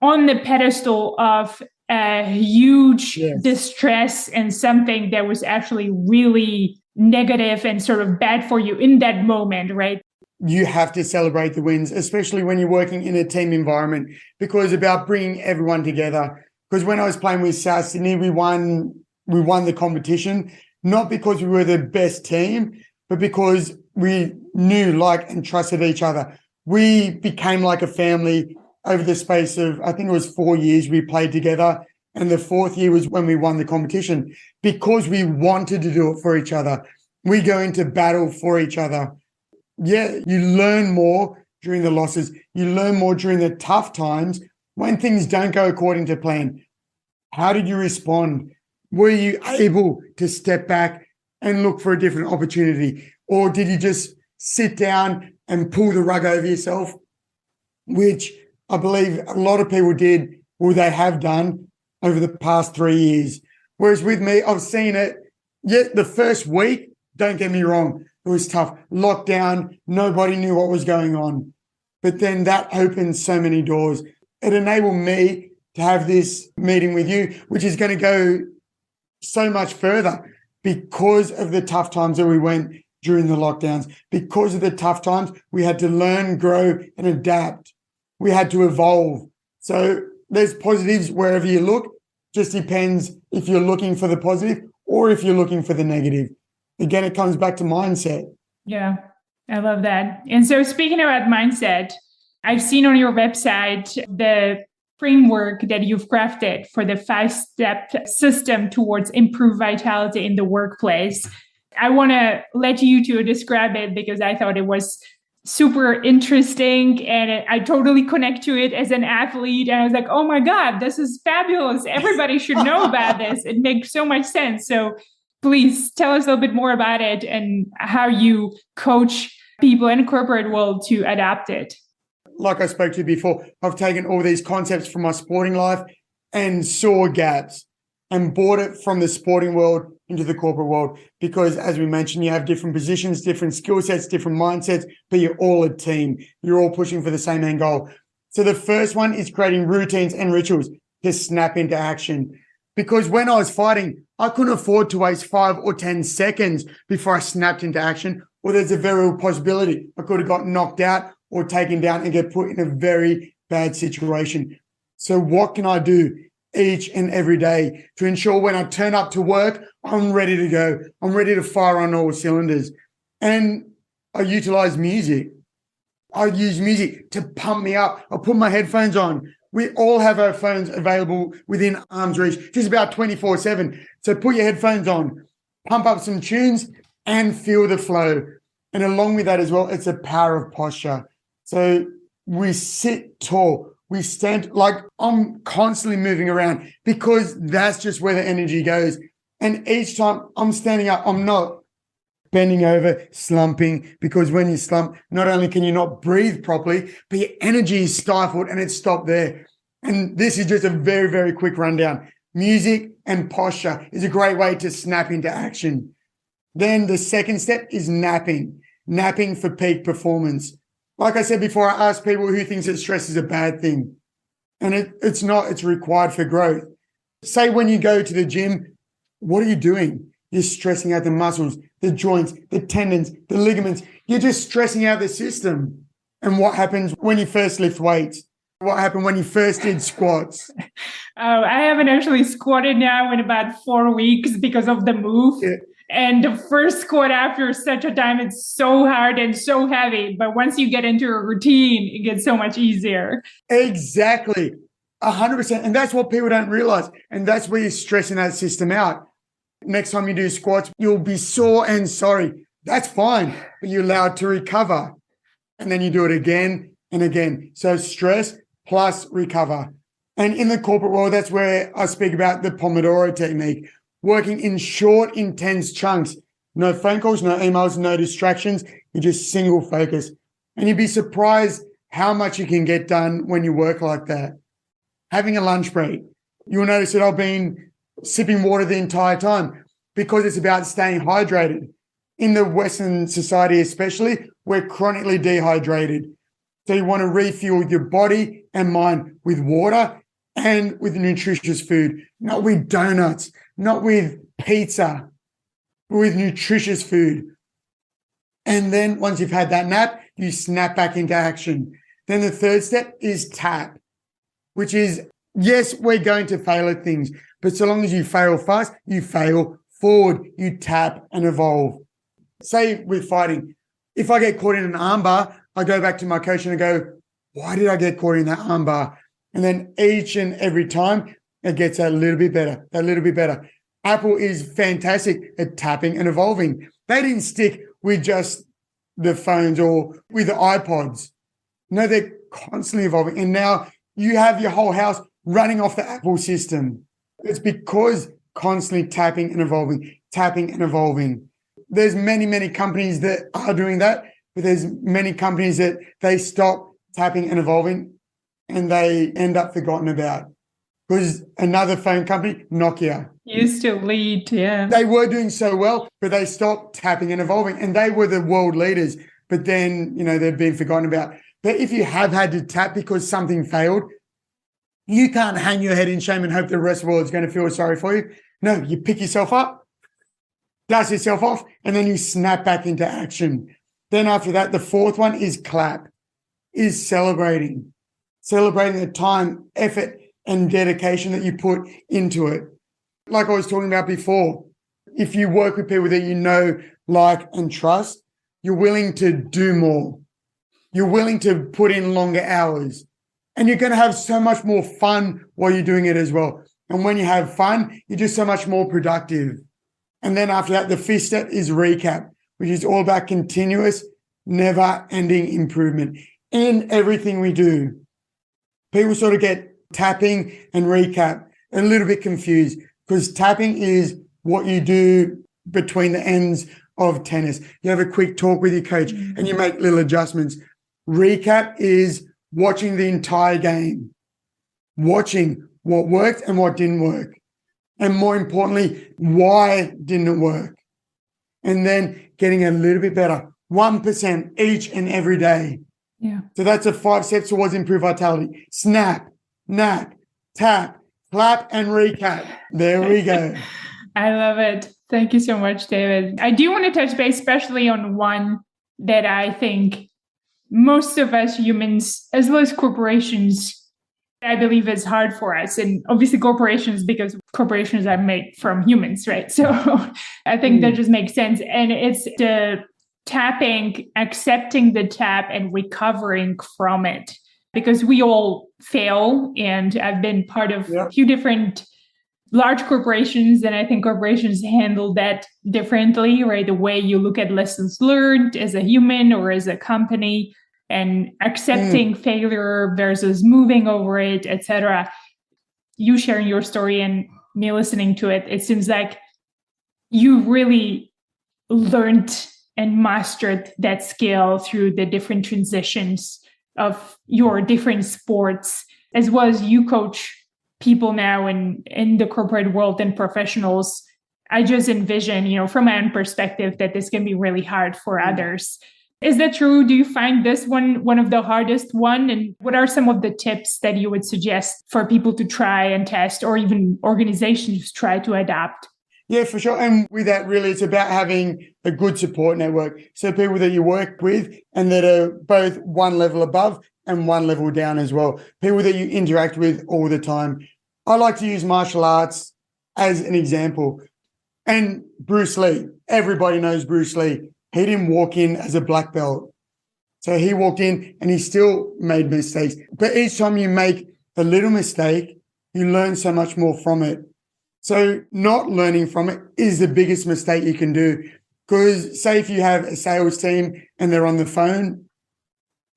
Speaker 1: on the pedestal of a huge distress and something that was actually really negative and sort of bad for you in that moment, right?
Speaker 2: You have to celebrate the wins, especially when you're working in a team environment, because it's about bringing everyone together. Because when I was playing with South Sydney, we won the competition, not because we were the best team, but because we knew, like, and trusted each other. We became like a family over the space of, I think it was 4 years we played together. And the 4th year was when we won the competition, because we wanted to do it for each other. We go into battle for each other. Yeah, you learn more during the losses. You learn more during the tough times when things don't go according to plan. How did you respond? Were you able to step back and look for a different opportunity? Or did you just sit down and pull the rug over yourself, which I believe a lot of people did, or they have done over the past 3 years? Whereas with me, I've seen it. Yet the first week, don't get me wrong, it was tough. Lockdown, nobody knew what was going on. But then that opened so many doors. It enabled me to have this meeting with you, which is going to go so much further because of the tough times that we went during the lockdowns. Because of the tough times, we had to learn, grow, and adapt. We had to evolve. So there's positives wherever you look. Just depends if you're looking for the positive or if you're looking for the negative. Again, it comes back to mindset.
Speaker 1: Yeah, I love that. And so speaking about mindset, I've seen on your website the framework that you've crafted for the 5-step system towards improved vitality in the workplace. I want to let you to describe it because I thought it was super interesting and I totally connect to it as an athlete. And I was like, oh my God, this is fabulous. Everybody should know about this. It makes so much sense. So please tell us a little bit more about it and how you coach people in the corporate world to adapt it.
Speaker 2: Like I spoke to you before, I've taken all these concepts from my sporting life and saw gaps and brought it from the sporting world into the corporate world. Because as we mentioned, you have different positions, different skill sets, different mindsets, but you're all a team. You're all pushing for the same end goal. So the first one is creating routines and rituals to snap into action. Because when I was fighting, I couldn't afford to waste 5 or 10 seconds before I snapped into action, or there's a very real possibility I could have got knocked out or taken down and get put in a very bad situation. So what can I do each and every day to ensure when I turn up to work, I'm ready to go. I'm ready to fire on all cylinders. And I utilize music. I use music to pump me up. I put my headphones on. We all have our phones available within arm's reach, just about 24/7. So put your headphones on, pump up some tunes, and feel the flow. And along with that as well, it's the power of posture. So we sit tall, we stand, like I'm constantly moving around because that's just where the energy goes. And each time I'm standing up, I'm not bending over, slumping, because when you slump, not only can you not breathe properly, but your energy is stifled and it's stopped there. And this is just a very, very quick rundown. Music and posture is a great way to snap into action. Then the second step is napping for peak performance. Like I said before, I ask people who thinks that stress is a bad thing. And it's not, it's required for growth. Say when you go to the gym, what are you doing? You're stressing out the muscles, the joints, the tendons, the ligaments. You're just stressing out the system. And what happens when you first lift weights? What happened when you first did squats?
Speaker 1: Oh, I haven't actually squatted now in about 4 weeks because of the move.
Speaker 2: Yeah.
Speaker 1: And the first squat after such a time, it's so hard and so heavy. But once you get into a routine, it gets so much easier.
Speaker 2: Exactly. 100%. And that's what people don't realize. And that's where you're stressing that system out. Next time you do squats, you'll be sore and sorry. That's fine, but you're allowed to recover. And then you do it again and again. So stress plus recover. And in the corporate world, that's where I speak about the Pomodoro technique, working in short, intense chunks. No phone calls, no emails, no distractions. You just single focus. And you'd be surprised how much you can get done when you work like that. Having a lunch break. You'll notice that I've been sipping water the entire time because it's about staying hydrated. In the Western society especially, we're chronically dehydrated. So you want to refuel your body and mind with water and with nutritious food, not with donuts, not with pizza, but with nutritious food. And then once you've had that nap, you snap back into action. Then the third step is tap, which is, yes, we're going to fail at things, but so long as you fail fast, you fail forward, you tap and evolve. Say with fighting, if I get caught in an armbar, I go back to my coach and I go, why did I get caught in that armbar? And then each and every time it gets a little bit better, a little bit better. Apple is fantastic at tapping and evolving. They didn't stick with just the phones or with the iPods. No, they're constantly evolving. And now you have your whole house running off the Apple system. It's because constantly tapping and evolving, tapping and evolving. There's many, many companies that are doing that, but there's many companies that they stop tapping and evolving and they end up forgotten about. Because another phone company, Nokia,
Speaker 1: used to lead, yeah.
Speaker 2: They were doing so well, but they stopped tapping and evolving and they were the world leaders. But then, they've been forgotten about. But if you have had to tap because something failed, you can't hang your head in shame and hope the rest of the world is going to feel sorry for you. No, you pick yourself up, dust yourself off, and then you snap back into action. Then after that, the fourth one is clap, is celebrating the time, effort, and dedication that you put into it. Like I was talking about before, if you work with people that you know, like, and trust, you're willing to do more. You're willing to put in longer hours. And you're going to have so much more fun while you're doing it as well. And when you have fun, you're just so much more productive. And then after that, the fifth step is recap, which is all about continuous, never-ending improvement in everything we do. People sort of get tapping and recap a little bit confused because tapping is what you do between the ends of tennis. You have a quick talk with your coach and you make little adjustments. Recap is watching the entire game, watching what worked and what didn't work. And more importantly, why didn't it work? And then getting a little bit better, 1% each and every day.
Speaker 1: Yeah.
Speaker 2: So that's the 5 steps towards improved vitality. Snap, nap, tap, clap, and recap. There we go.
Speaker 1: I love it. Thank you so much, David. I do want to touch base, especially on one that I think most of us humans, as well as corporations, I believe is hard for us. And obviously corporations, because corporations are made from humans, right? So I think that just makes sense. And it's the tapping, accepting the tap and recovering from it. because we all fail. And I've been part of a few different large corporations, and I think corporations handle that differently, right? The way you look at lessons learned as a human or as a company, and accepting failure versus moving over it, etc. You sharing your story and me listening to it, it seems like you really learned and mastered that skill through the different transitions of your different sports, as well as you coach people now in the corporate world and professionals. I just envision, from my own perspective, that this can be really hard for others. Is that true? Do you find this one of the hardest one? And what are some of the tips that you would suggest for people to try and test, or even organizations try to adapt?
Speaker 2: Yeah, for sure. And with that, really, it's about having a good support network. So people that you work with and that are both one level above and one level down as well. People that you interact with all the time. I like to use martial arts as an example. And Bruce Lee, everybody knows Bruce Lee. He didn't walk in as a black belt. So he walked in and he still made mistakes. But each time you make a little mistake, you learn so much more from it. So not learning from it is the biggest mistake you can do. Because say if you have a sales team and they're on the phone,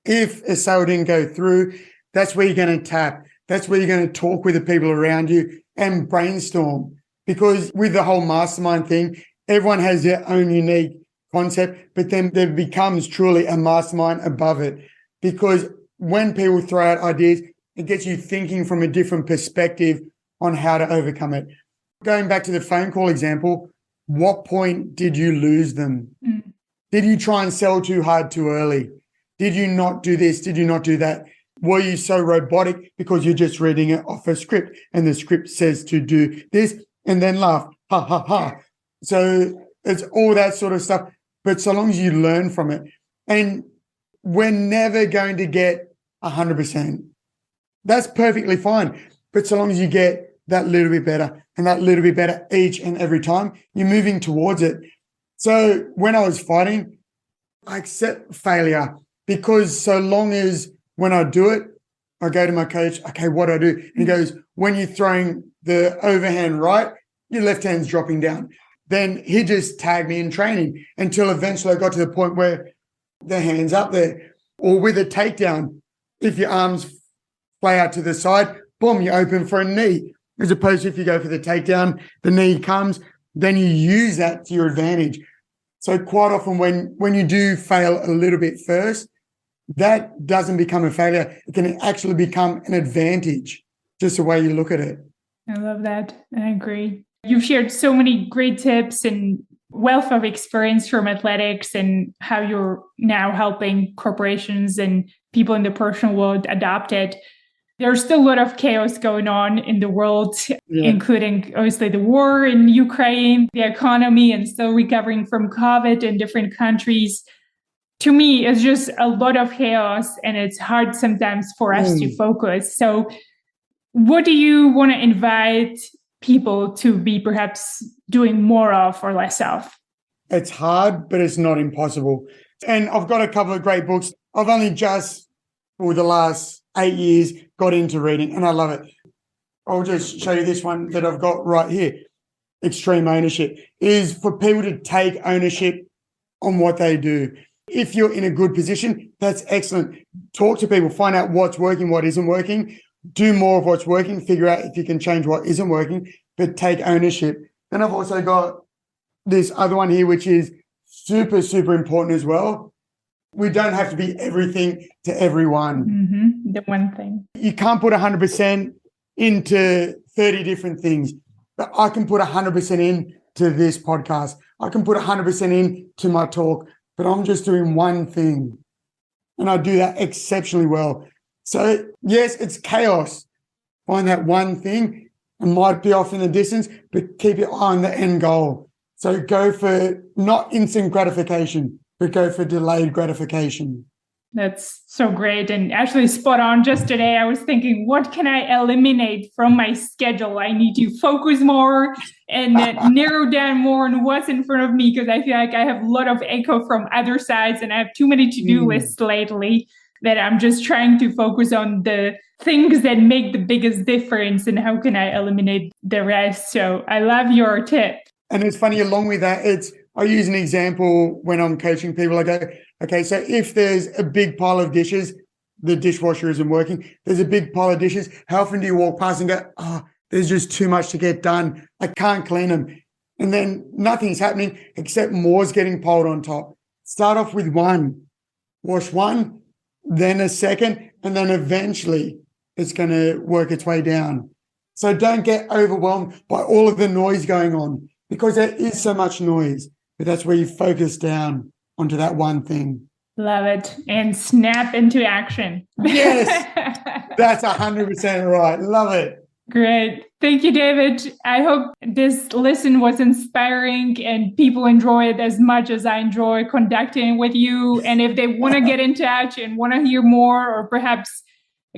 Speaker 2: if a sale didn't go through, that's where you're going to tap. That's where you're going to talk with the people around you and brainstorm. Because with the whole mastermind thing, everyone has their own unique concept, but then there becomes truly a mastermind above it. Because when people throw out ideas, it gets you thinking from a different perspective on how to overcome it. Going back to the phone call example, what point did you lose them? Did you try and sell too hard too early? Did you not do this? Did you not do that? Were you so robotic because you're just reading it off a script and the script says to do this and then laugh, ha, ha, ha. So it's all that sort of stuff. But so long as you learn from it, and we're never going to get 100%. That's perfectly fine. But so long as you get that little bit better and that little bit better each and every time, you're moving towards it. So when I was fighting, I accept failure, because so long as when I do it, I go to my coach, okay, what do I do? And he goes, when you're throwing the overhand right, your left hand's dropping down. Then he just tagged me in training until eventually I got to the point where the hand's up there. Or with a takedown, if your arms play out to the side, boom, you're open for a knee. As opposed to if you go for the takedown, the knee comes, then you use that to your advantage. So quite often when you do fail a little bit first, that doesn't become a failure. It can actually become an advantage, just the way you look at it.
Speaker 1: I love that. I agree. You've shared so many great tips and wealth of experience from athletics and how you're now helping corporations and people in the personal world adopt it. There's still a lot of chaos going on in the world, including obviously the war in Ukraine, the economy, and still recovering from COVID in different countries. To me, it's just a lot of chaos, and it's hard sometimes for us to focus. So what do you want to invite people to be perhaps doing more of or less of?
Speaker 2: It's hard, but it's not impossible. And I've got a couple of great books. I've only just, for the last 8 years, got into reading, and I love it. I'll just show you this one that I've got right here. Extreme ownership is for people to take ownership on what they do. If you're in a good position, that's excellent. Talk to people, find out what's working, what isn't working. Do more of what's working, figure out if you can change what isn't working, but take ownership. Then I've also got this other one here, which is super, super important as well. We don't have to be everything to everyone.
Speaker 1: The one thing.
Speaker 2: You can't put 100% into 30 different things, but I can put 100% in to this podcast. I can put 100% in to my talk, but I'm just doing one thing, and I do that exceptionally well. So yes, it's chaos. Find that one thing. It might be off in the distance, but keep your eye on the end goal. So go for not instant gratification, but go for delayed gratification.
Speaker 1: That's so great. And actually spot on. Just today, I was thinking, what can I eliminate from my schedule? I need to focus more and narrow down more on what's in front of me, because I feel like I have a lot of echo from other sides and I have too many to-do lists lately. that I'm just trying to focus on the things that make the biggest difference and how can I eliminate the rest. So I love your tip.
Speaker 2: And it's funny, along with that, I use an example when I'm coaching people. I go, okay, so if there's a big pile of dishes, the dishwasher isn't working, there's a big pile of dishes, how often do you walk past and go, oh, there's just too much to get done, I can't clean them? And then nothing's happening except more's getting piled on top. Start off with one, wash one, then a second, and then eventually it's going to work its way down. So don't get overwhelmed by all of the noise going on, because there is so much noise, but that's where you focus down onto that one thing.
Speaker 1: Love it. And snap into action.
Speaker 2: Yes, that's 100% right. Love it.
Speaker 1: Great. Thank you, David. I hope this listen was inspiring and people enjoy it as much as I enjoy conducting with you. And if they want to get in touch and want to hear more, or perhaps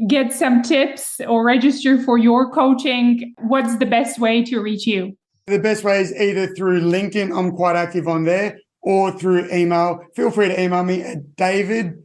Speaker 1: get some tips or register for your coaching, what's the best way to reach you?
Speaker 2: The best way is either through LinkedIn, I'm quite active on there, or through email. Feel free to email me at David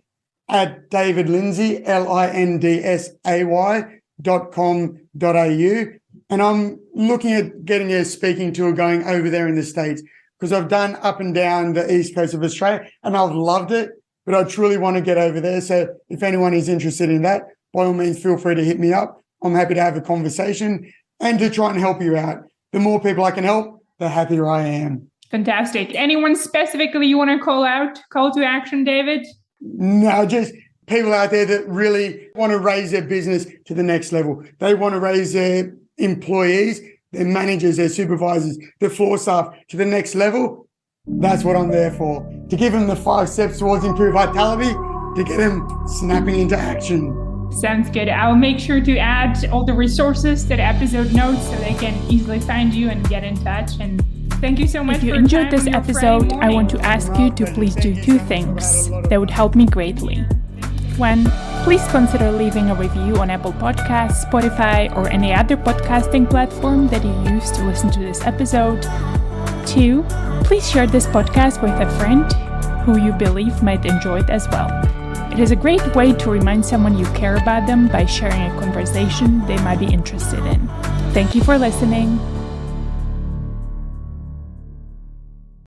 Speaker 2: Lindsay, lindsay.com.au. And I'm looking at getting a speaking tour going over there in the States, because I've done up and down the east coast of Australia and I've loved it, but I truly want to get over there. So if anyone is interested in that, by all means, feel free to hit me up. I'm happy to have a conversation and to try and help you out. The more people I can help, the happier I am.
Speaker 1: Fantastic. Anyone specifically you want to call to action, David?
Speaker 2: No, just people out there that really want to raise their business to the next level. They want to raise their employees, their managers, their supervisors, their floor staff to the next level. That's what I'm there for. To give them the 5 steps towards improved vitality, to get them snapping into action.
Speaker 1: Sounds good. I'll make sure to add all the resources to the episode notes so they can easily find you and get in touch. And thank you so much.
Speaker 3: If you enjoyed this episode, I want to ask you to please do 2 things that would help me greatly. 1, please consider leaving a review on Apple Podcasts, Spotify, or any other podcasting platform that you use to listen to this episode. 2, please share this podcast with a friend who you believe might enjoy it as well. It is a great way to remind someone you care about them by sharing a conversation they might be interested in. Thank you for listening.